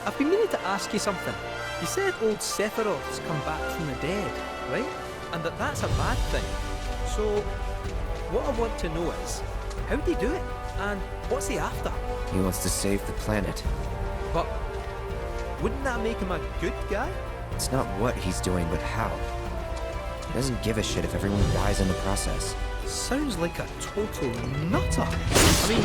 I've been meaning to ask you something. You said old Sephiroth's come back from the dead, right? And that's a bad thing. So, what I want to know is, how'd he do it? And what's he after? He wants to save the planet. But wouldn't that make him a good guy? It's not what he's doing, but how. He doesn't give a shit if everyone dies in the process. Sounds like a total nutter. I mean,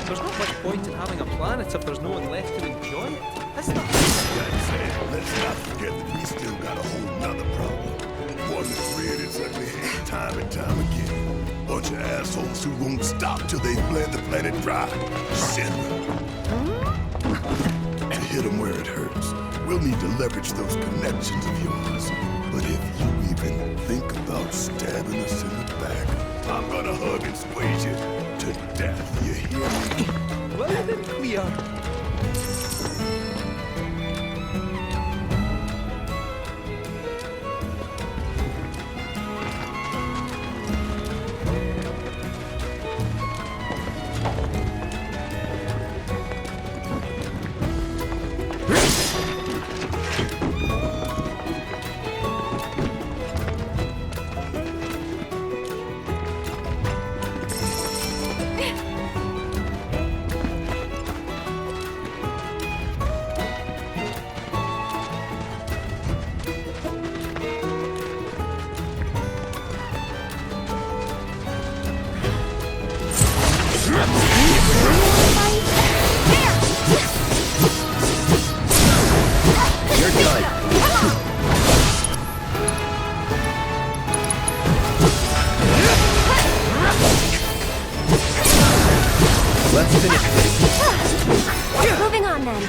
there's not much point in having a planet if there's no one left to enjoy it, is there? That said, let's not forget that we still got a whole nother problem. One that's reared its ugly head time and time again. Bunch of assholes who won't stop till they've bled the planet dry. Sinner. To hit them where it hurts, we'll need to leverage those connections of yours. But if you even think about stabbing us in the back, I'm gonna hug and squeeze you to death, you hear me? Well then, clear. Moving on then.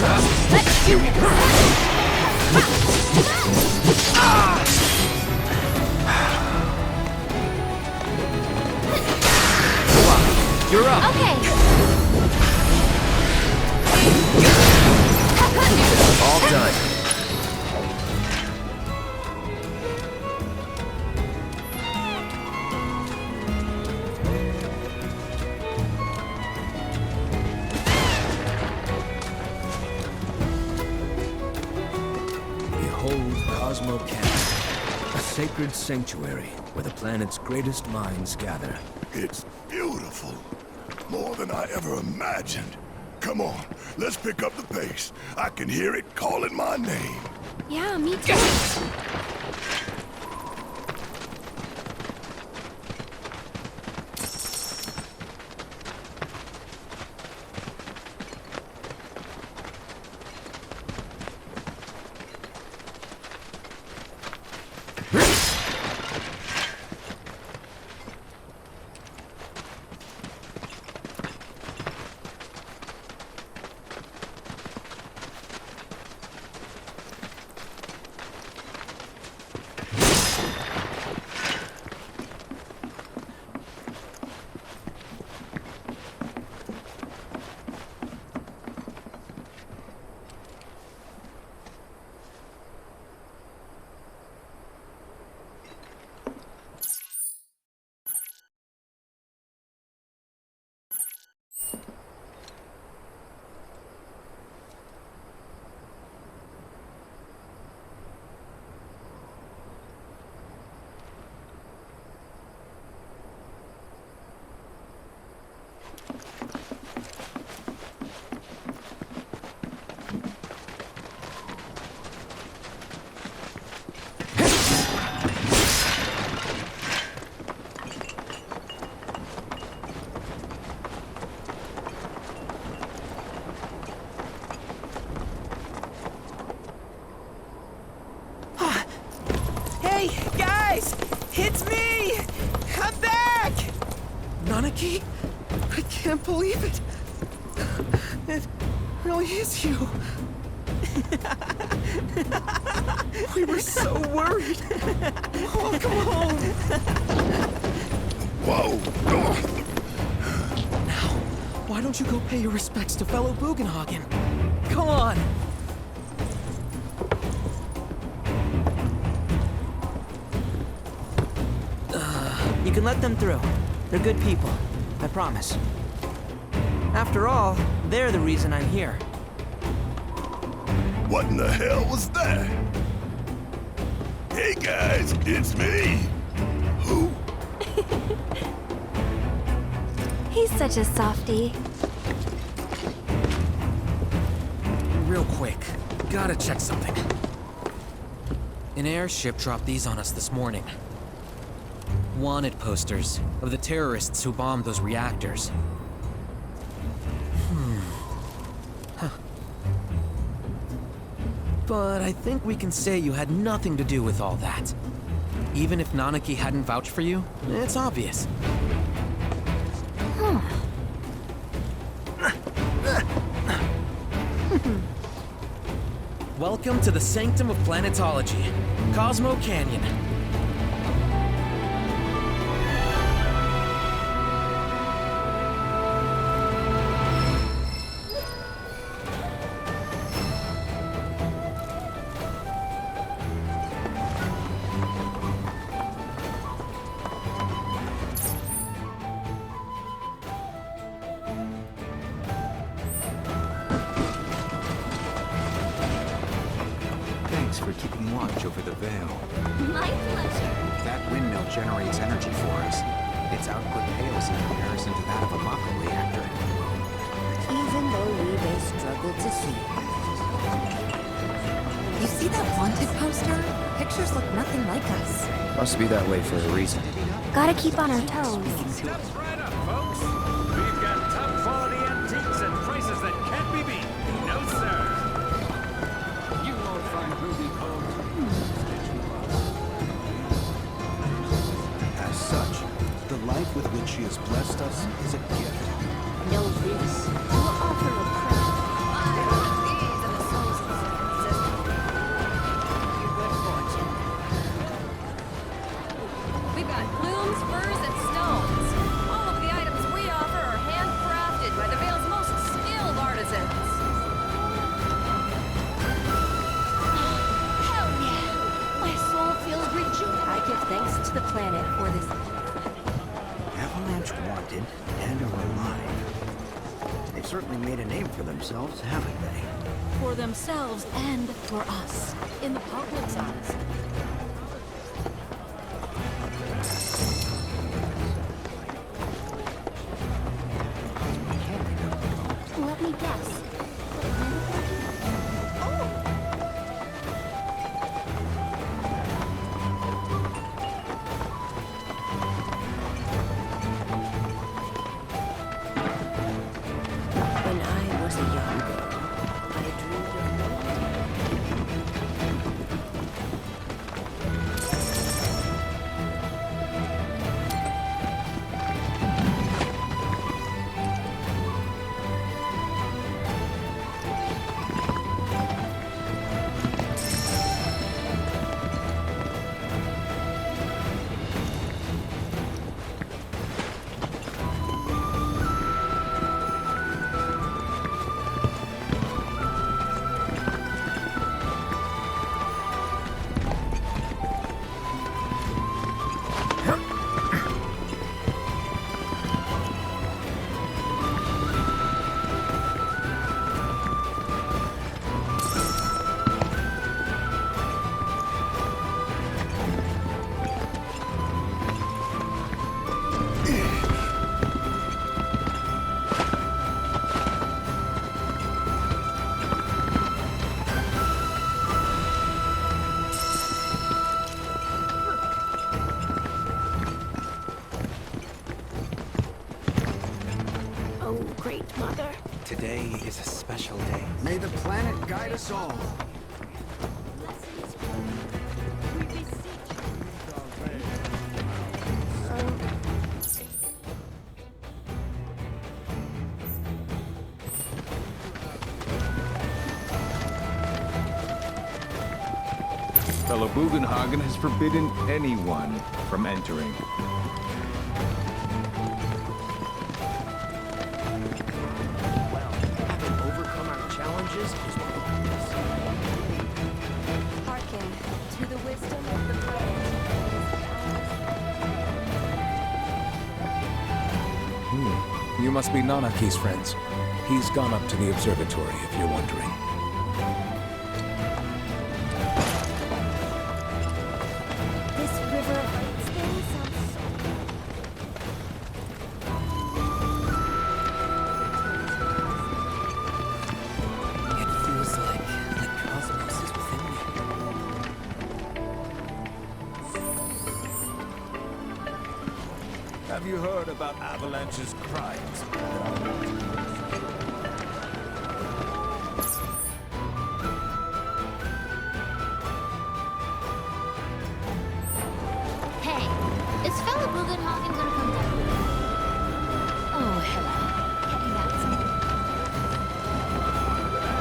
Let's do this! You're up. Okay. All done. Behold Cosmo Canyon, a sacred sanctuary where the planet's greatest minds gather. It's beautiful. More than I ever imagined. Come on, let's pick up the pace. I can hear it calling my name. Yeah, me too. Hey, guys! It's me! I'm back! Nanaki? I can't believe it! It really is you! We were so worried! Welcome home! Whoa! Now, why don't you go pay your respects to fellow Bugenhagen? Come on! You can let them through. They're good people. I promise. After all, they're the reason I'm here. What in the hell was that? Hey guys, it's me. Who? He's such a softie. Real quick, gotta check something. An airship dropped these on us this morning. Wanted posters of the terrorists who bombed those reactors. Huh. But I think we can say you had nothing to do with all that. Even if Nanaki hadn't vouched for you, it's obvious. Welcome to the sanctum of planetology, Cosmo Canyon. Thanks for keeping watch over the veil. My pleasure. That windmill generates energy for us. Its output pales in comparison to that of a Mako reactor. Even though we may struggle to see. You see that wanted poster? Pictures look nothing like us. Must be that way for a reason. Gotta keep on our toes. Steps right up, folks. We've got top quality antiques at prices that can't be beat. No, sir. You won't find Ruby Cold. As such, the life with which she has blessed us is a gift. No risk. We'll offer a prayer. certainly made a name for themselves, haven't they? For themselves and for us. In the public's eyes. Let me guess. When I was a young girl, I dreamed of Great Mother. Today is a special day. May the planet guide us all. Fellow Bugenhagen has forbidden anyone from entering. Having overcome our challenges is what Hearken to the wisdom of the planet. You must be Nanaki's friends. He's gone up to the observatory, if you're wondering. This river of lights thing sounds so It feels like the cosmos is within me. Have you heard about Avalanche's crimes? Hey, is fellow Bugenhagen gonna come down? Oh, hello. Getting that something.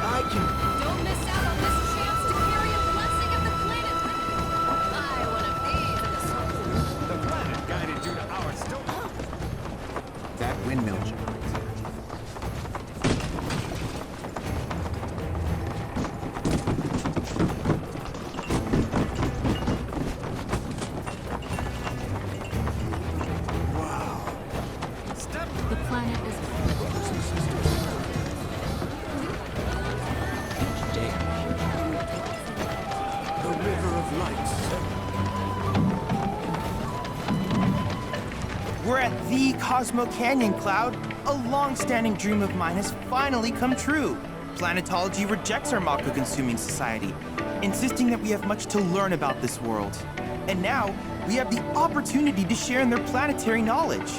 I can... Don't miss out on this chance to carry a blessing of the planet with you. I want to be the soul. The planet guided you to our stone. That windmill generates energy. The planet is The River of Lights. We're at the Cosmo Canyon, Cloud. A long-standing dream of mine has finally come true. Planetology rejects our Mako-consuming society, insisting that we have much to learn about this world. And now, we have the opportunity to share in their planetary knowledge.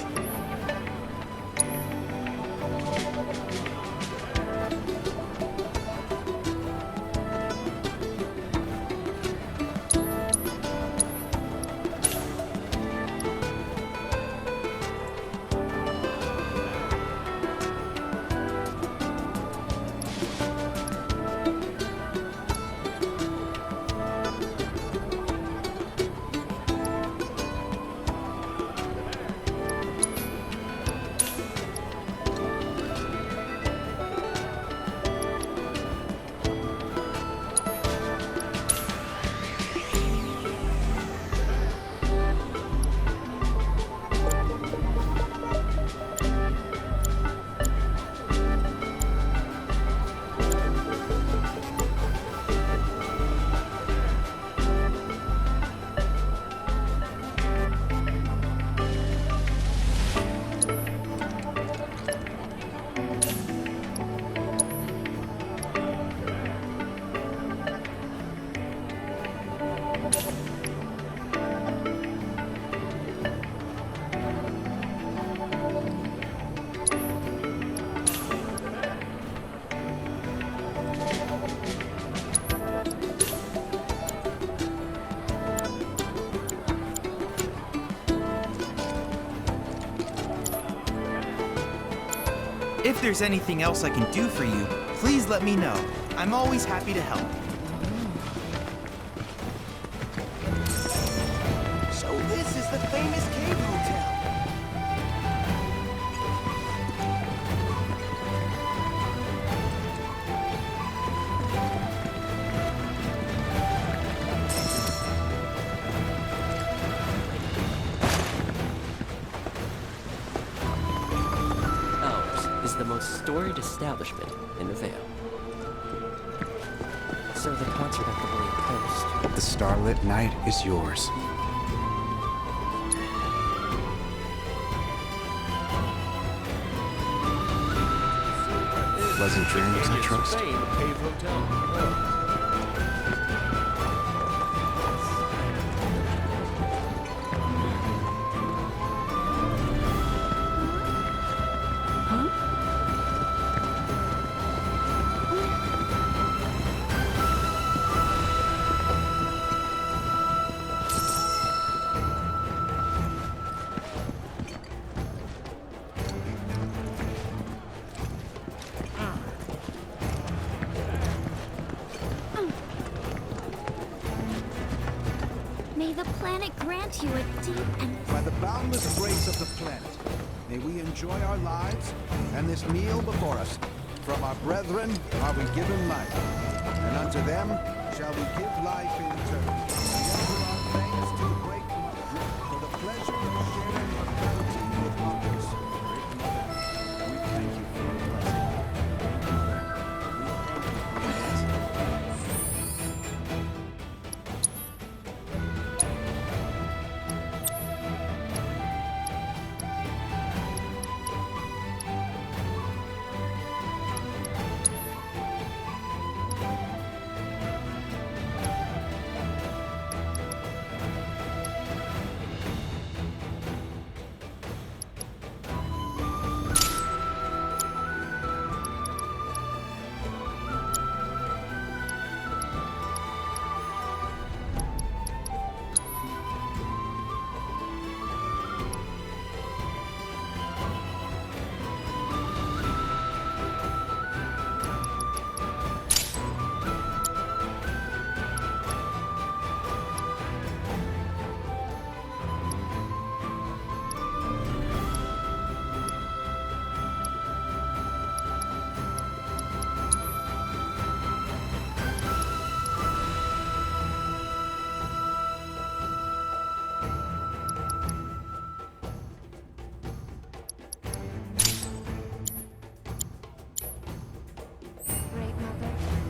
If there's anything else I can do for you, please let me know. I'm always happy to help. So this is the famous cave hotel. Ours is the most storied establishment in the Vale. So the concert at the Blade Coast. The starlit night is yours. Pleasant dreams, I trust. Cave Hotel. May the planet grant you a deep and... By the boundless grace of the planet, may we enjoy our lives and this meal before us. From our brethren are we given life, and unto them shall we give life in turn. We offer our thanks to the Great Mother for the pleasure of sharing her bounty with others. Great Mother, we thank you for your blessing. Mother,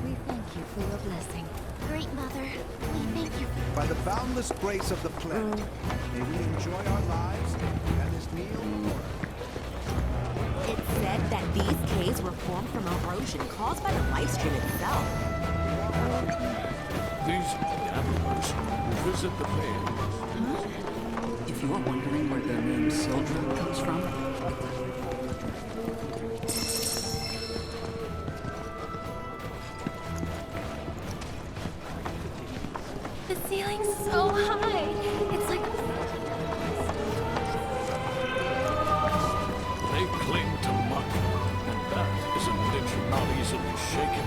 we thank you for your blessing. Great Mother, we thank you for your blessing. Great Mother, we thank you. By the boundless grace of the planet, may we enjoy our lives and this meal before us. It's said that these caves were formed from erosion caused by the life stream itself. These gamblers who visit the caves. If you're wondering where the name Sildren comes from, The ceiling's so high. It's like... They cling to muck, and that is an addiction not easily shaken.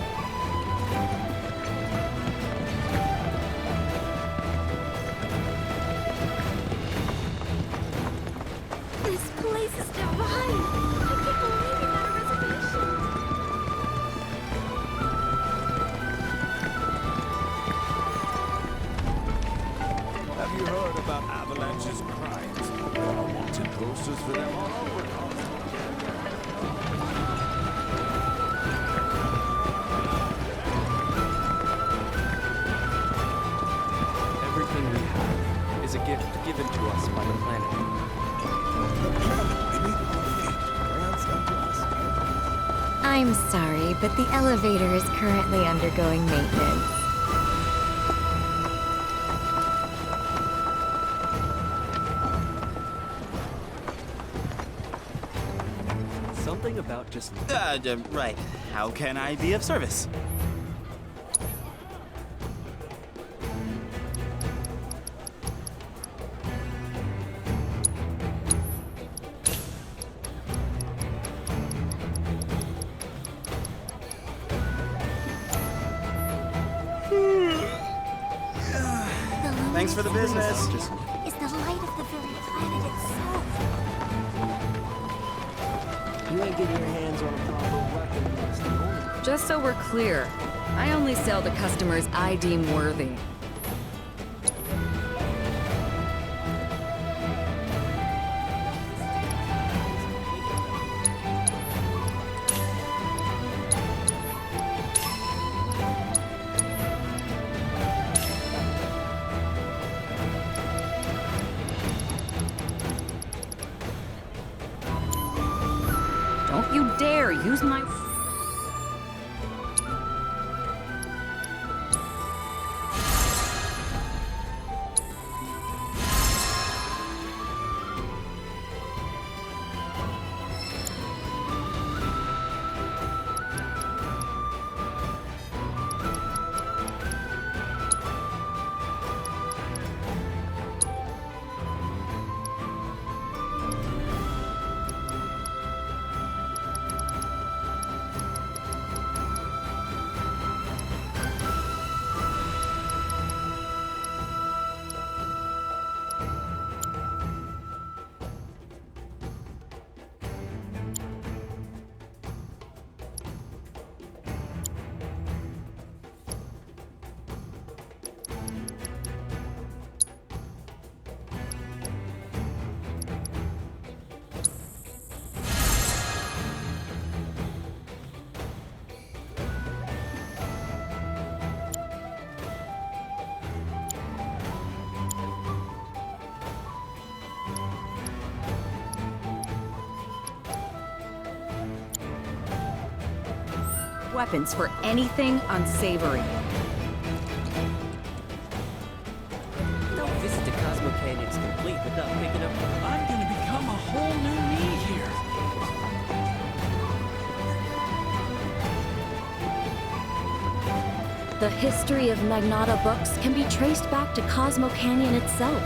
This place is divine. I can't believe you got a reservation. Have you heard about Avalanche's crimes? There are wanted posters for them all over Cosmo. Everything we have is a gift given to us by the planet. I'm sorry, but the elevator is currently undergoing maintenance. Something about just... Right. How can I be of service? Thanks for the business. Is the light of the very planet itself. You ain't getting your hands on a proper weapon. That's the only. Just so we're clear, I only sell to customers I deem worthy. Don't you dare use my... weapons for anything unsavory. No visit to Cosmo Canyon's complete without picking up. I'm gonna become a whole new me here. The history of Magnata books can be traced back to Cosmo Canyon itself.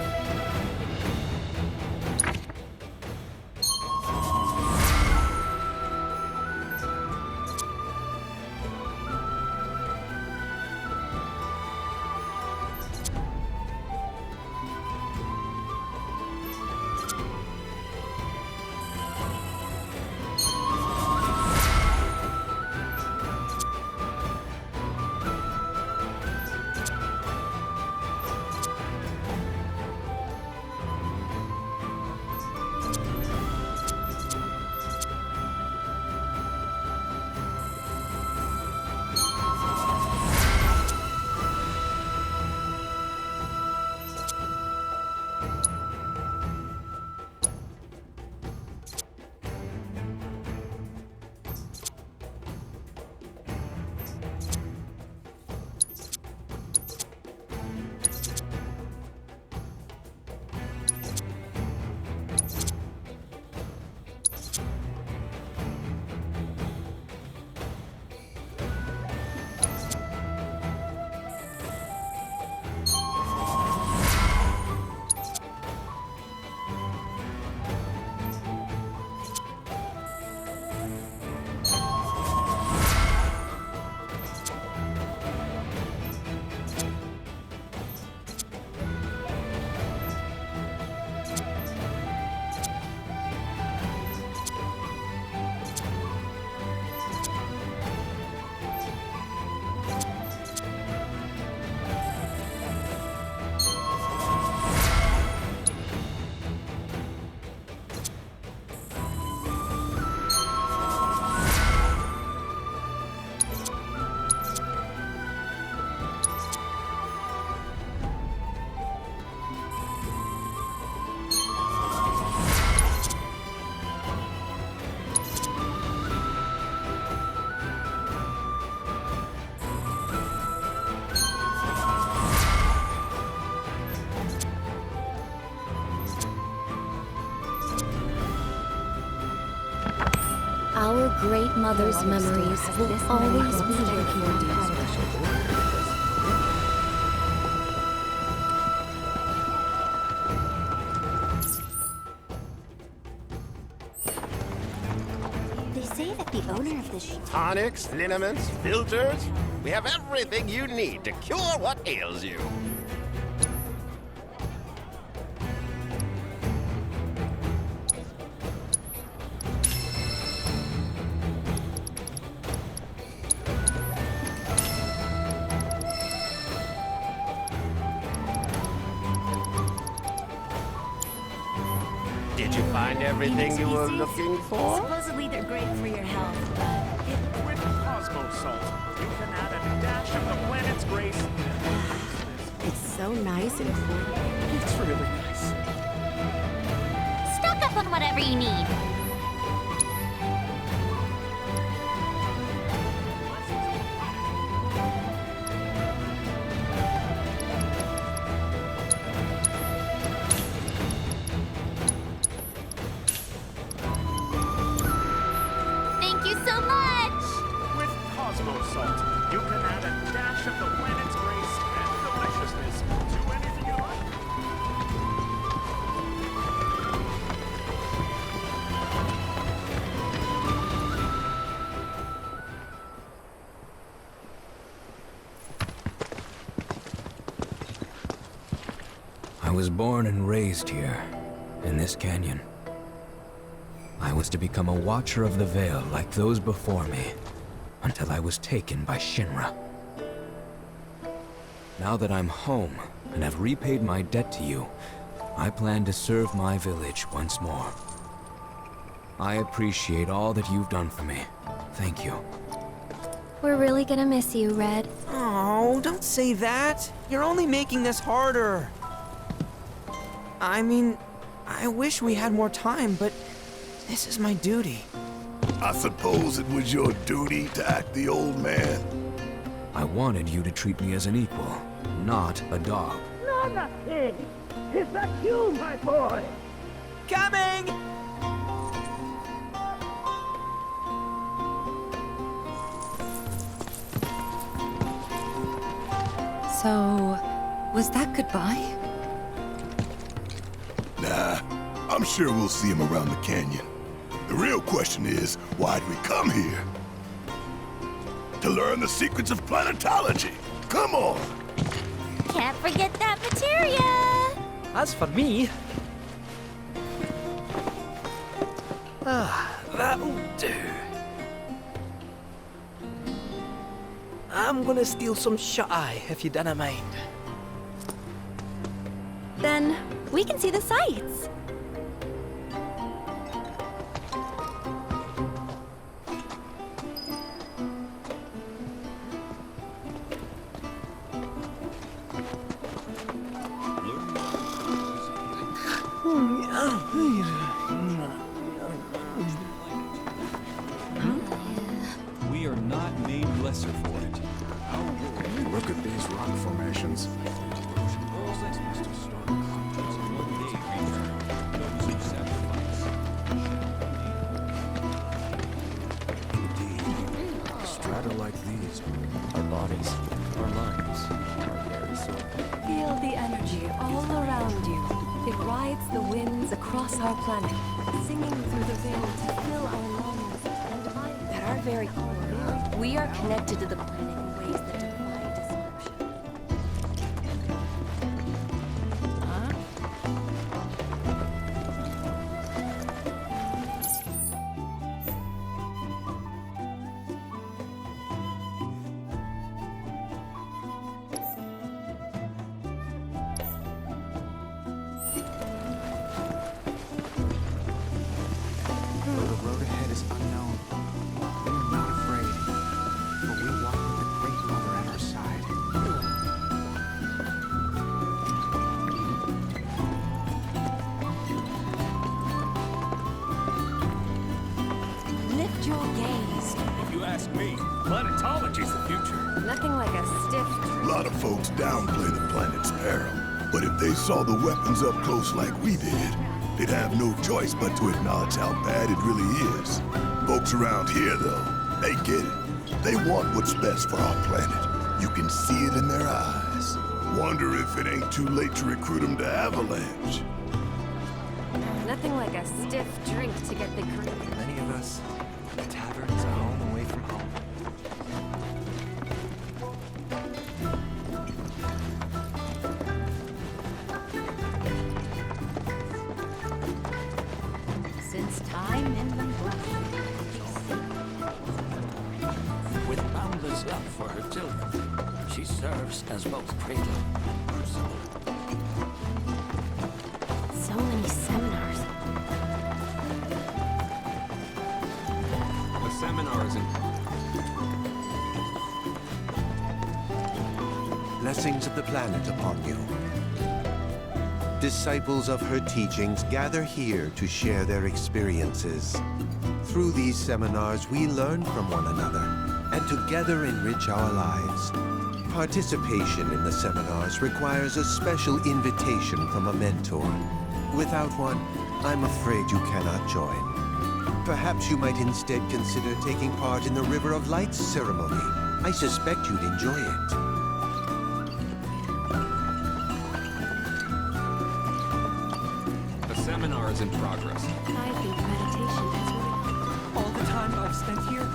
Our great mother's memories will always be here for you. They say that the owner of the ship... Tonics, liniments, filters. We have everything you need to cure what ails you. find everything you were looking for? Supposedly they're great for your health, but With Cosmo Salt, you can add a dash of the planet's grace. it's so nice and cool. It's really nice. Stock up on whatever you need. Thank you so much! With Cosmo Salt, you can add a dash of the planet's grace and deliciousness to anything you like. I was born and raised here, in this canyon. I was to become a watcher of the veil like those before me, until I was taken by Shinra. Now that I'm home and have repaid my debt to you, I plan to serve my village once more. I appreciate all that you've done for me. Thank you. We're really gonna miss you, Red. Oh, don't say that. You're only making this harder. I mean, I wish we had more time, but this is my duty. I suppose it was your duty to act the old man. I wanted you to treat me as an equal, not a dog. Nanaki! Is that you, my boy? Coming! So, was that goodbye? Nah, I'm sure we'll see him around the canyon. The real question is, why'd we come here? To learn the secrets of planetology. Come on! Can't forget that materia! As for me... that'll do. I'm gonna steal some shut-eye, if you dinna mind. Then, we can see the sights. We are not made lesser for it. Look at these rock formations. Strata like these. Our bodies, our minds, are very sore. Feel the energy all around you. It rides the winds across our planet, singing through the veil to fill our lungs and divine. At our very core, we are connected to the planet in ways that defy description. Huh? Though the road ahead is unknown, we are not afraid, for we walk with the Great Mother at our side. Lift your gaze. If you ask me, planetology's the future. Nothing like a stiff A lot of folks downplay the planet's peril. But if they saw the weapons up close like we did, they'd have no choice but to acknowledge how bad it really is. Folks around here, though, they get it. They want what's best for our planet. You can see it in their eyes. Wonder if it ain't too late to recruit them to Avalanche. Nothing like a stiff drink to get the cream. Many of us, the tavern is a home away from home. Since time immemorial. With boundless love for her children, she serves as both cradle and crucible. So many seminars. seminars in... Blessings of the planet upon you. Disciples of her teachings gather here to share their experiences. Through these seminars, we learn from one another and together enrich our lives. Participation in the seminars requires a special invitation from a mentor. Without one, I'm afraid you cannot join. Perhaps you might instead consider taking part in the River of Lights ceremony. I suspect you'd enjoy it. The seminar is in progress. I think meditation has really... All the time I've spent here?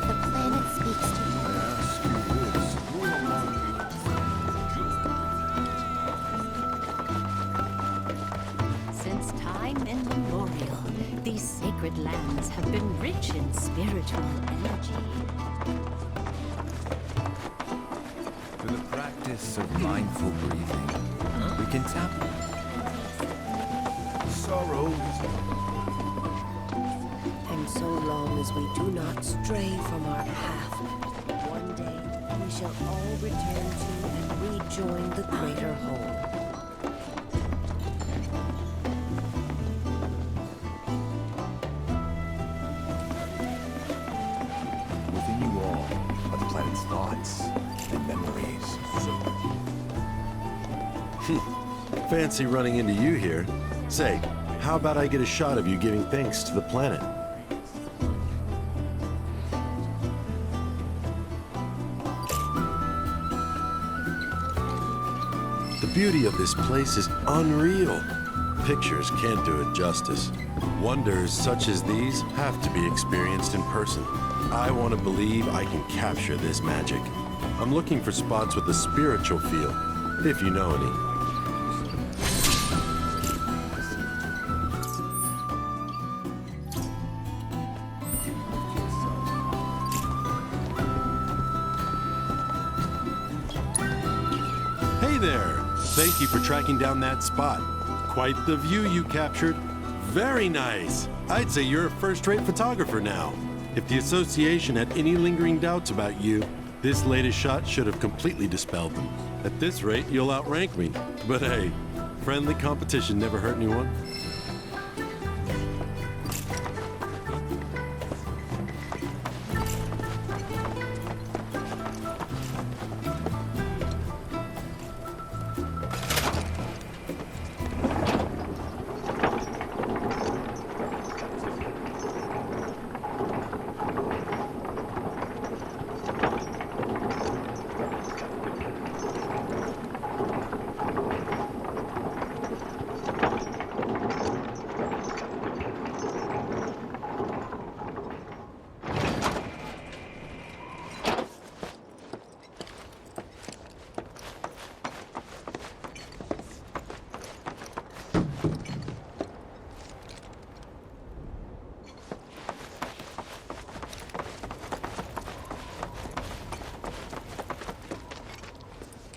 The planet speaks to you. Since time immemorial, these sacred lands have been rich in spiritual energy. Through the practice of mindful breathing, we can tap. Sorrow is... And so long as we do not stray from our path, one day we shall all return to and rejoin the greater whole. Within you all are the planet's thoughts and memories. Fancy running into you here. Say, how about I get a shot of you giving thanks to the planet? The beauty of this place is unreal. Pictures can't do it justice. Wonders such as these have to be experienced in person. I want to believe I can capture this magic. I'm looking for spots with a spiritual feel, if you know any. Hey there! Thank you for tracking down that spot. Quite the view you captured. Very nice! I'd say you're a first-rate photographer now. If the association had any lingering doubts about you, this latest shot should have completely dispelled them. At this rate, you'll outrank me. But hey, friendly competition never hurt anyone.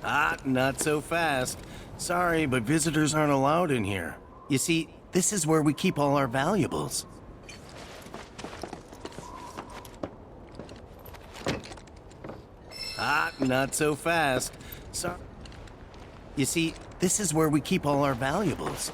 Ah, not so fast. Sorry, but visitors aren't allowed in here. You see, this is where we keep all our valuables. Ah, not so fast. You see, this is where we keep all our valuables.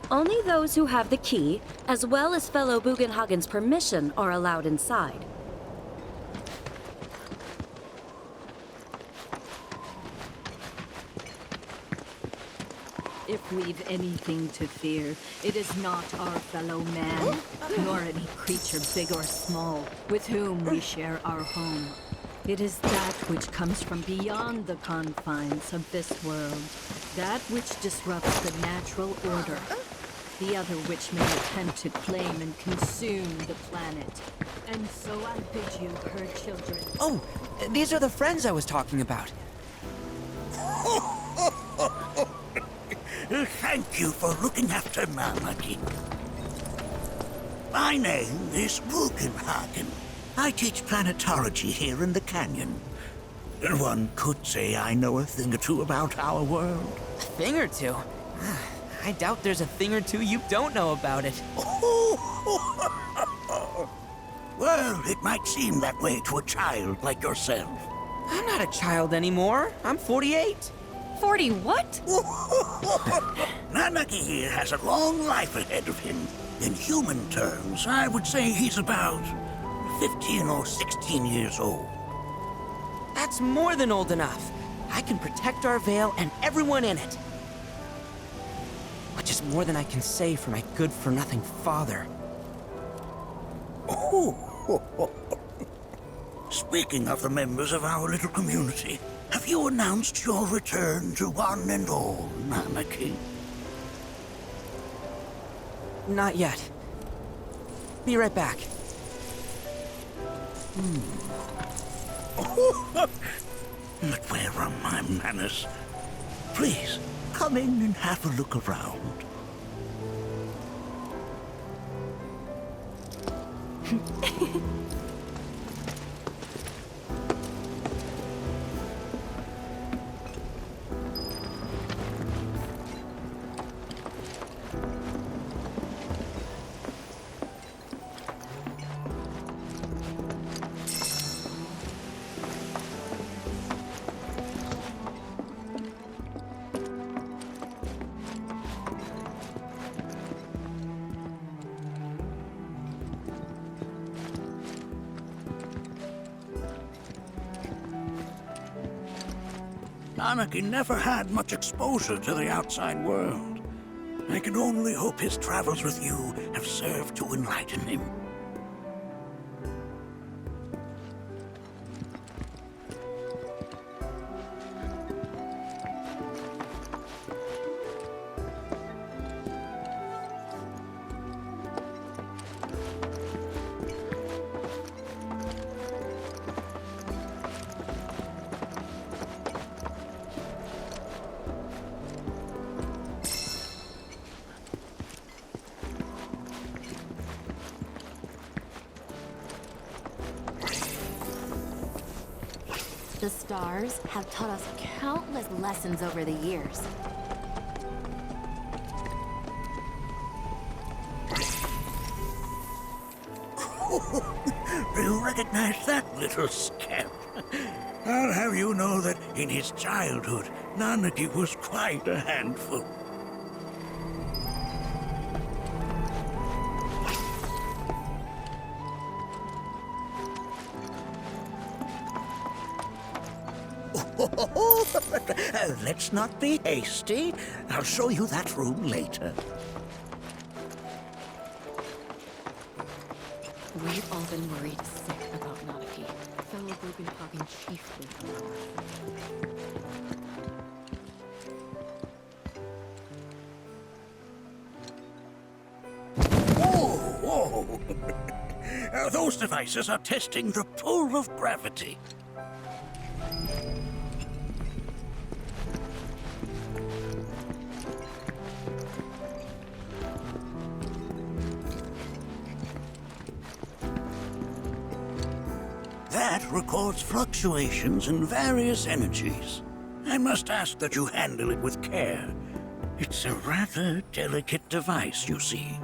Only those who have the key, as well as fellow Bugenhagen's permission, are allowed inside. If we've anything to fear, it is not our fellow man, nor any creature big or small, with whom we share our home. It is that which comes from beyond the confines of this world, that which disrupts the natural order. The other witch may attempt to claim and consume the planet. And so I bid you, her children. Oh, these are the friends I was talking about. Thank you for looking after Nanaki. My name is Bugenhagen. I teach planetology here in the canyon. One could say I know a thing or two about our world. A thing or two? I doubt there's a thing or two you don't know about it. Well, it might seem that way to a child like yourself. I'm not a child anymore. I'm 48. 40 what? Nanaki here has a long life ahead of him. In human terms, I would say he's about 15 or 16 years old. That's more than old enough. I can protect our Veil and everyone in it. Which is more than I can say for my good-for-nothing father. Speaking of the members of our little community, have you announced your return to one and all, Nanaki? Not yet. Be right back. But where are my manners? Please, come in and have a look around. Nanaki never had much exposure to the outside world. I can only hope his travels with you have served to enlighten him. The stars have taught us countless lessons over the years. Do you recognize that little scamp? I'll have you know that in his childhood, Nanaki was quite a handful. Let's not be hasty. I'll show you that room later. We've all been worried sick about Nanaki, fellow Bugenhagen chiefly. Whoa! Those devices are testing the pull of gravity. That records fluctuations in various energies. I must ask that you handle it with care. It's a rather delicate device, you see.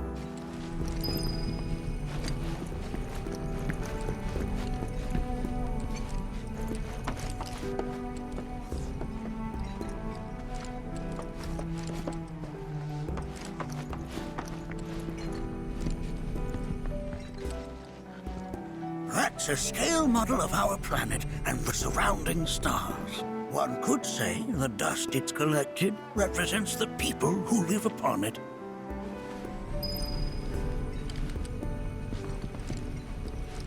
That's a scale model of our planet and the surrounding stars. One could say the dust it's collected represents the people who live upon it.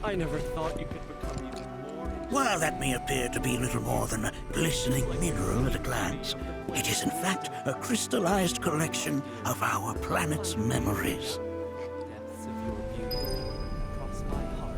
I never thought you could become even more... While that may appear to be little more than a glistening mineral at a glance, It is in fact a crystallized collection of our planet's memories. Depths of your beauty cross my heart.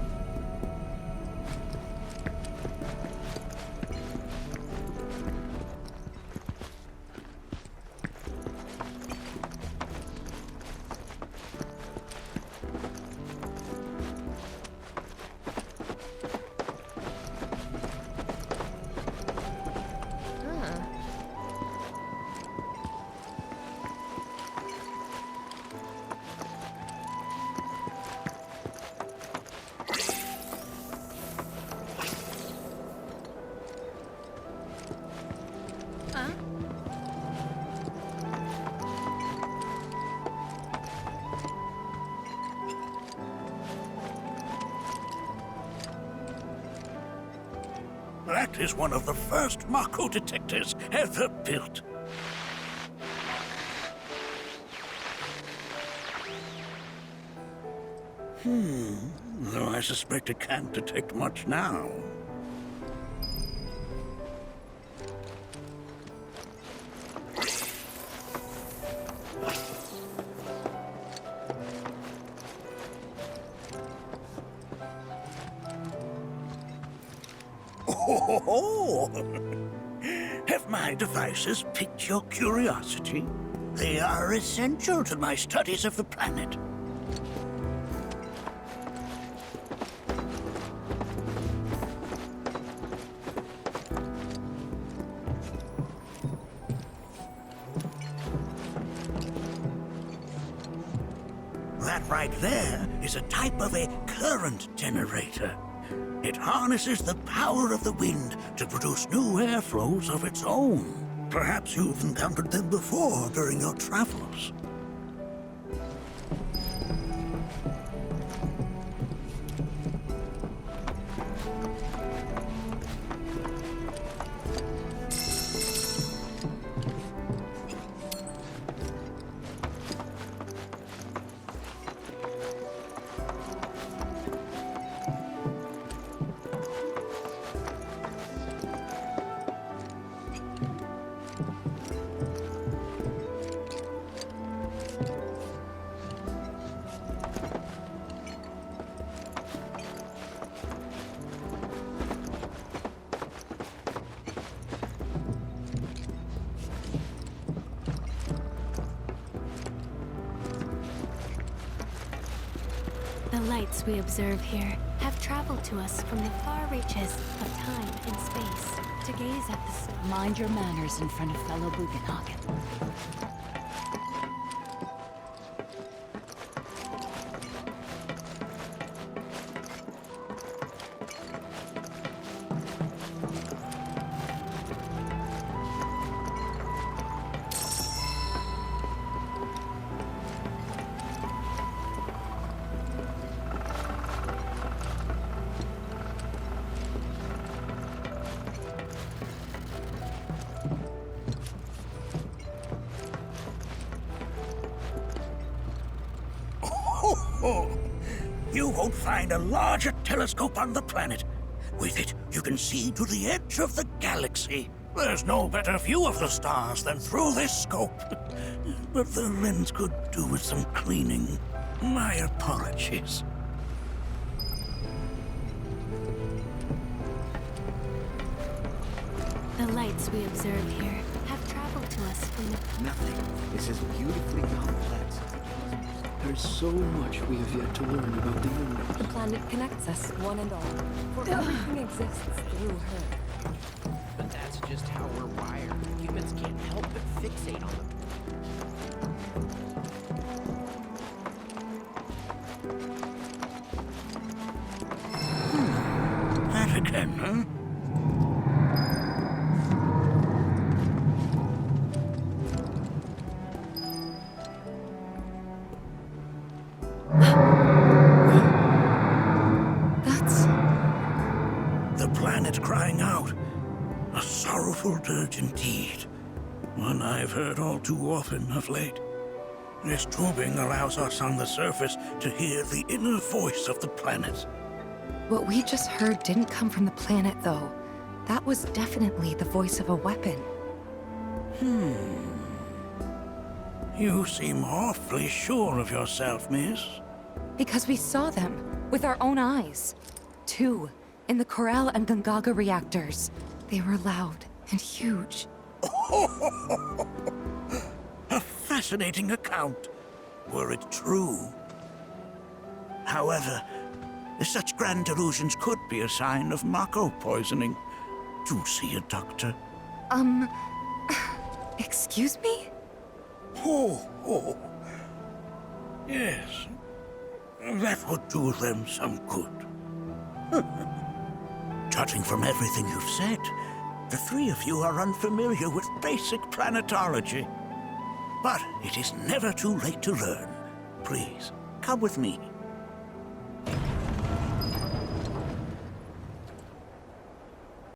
That is one of the first Mako detectors ever built. Though I suspect it can't detect much now. Oh, have my devices piqued your curiosity? They are essential to my studies of the planet. That right there is a type of a current generator. It harnesses the power of the wind to produce new airflows of its own. Perhaps you've encountered them before during your travels. The lights we observe here have traveled to us from the far reaches of time and space to gaze at the sun. Mind your manners in front of fellow Bugenhagen. You won't find a larger telescope on the planet. With it, you can see to the edge of the galaxy. There's no better view of the stars than through this scope. But the lens could do with some cleaning. My apologies. The lights we observe here have traveled to us from the... Nothing is as beautifully complex. There's so much we have yet to learn about the universe. The planet connects us, one and all. For everything exists through her. But that's just how we're wired. Humans can't help but fixate on them. That again, huh? Crying out. A sorrowful dirge indeed. One I've heard all too often of late. This tubing allows us on the surface to hear the inner voice of the planet. What we just heard didn't come from the planet, though. That was definitely the voice of a weapon. You seem awfully sure of yourself, miss. Because we saw them with our own eyes. 2 in the Corral and Gungaga reactors. They were loud and huge. A fascinating account, were it true. However, such grand delusions could be a sign of Mako poisoning. Do see a doctor. Excuse me? Oh. Yes. That would do them some good. Judging from everything you've said, the 3 of you are unfamiliar with basic planetology. But it is never too late to learn. Please, come with me.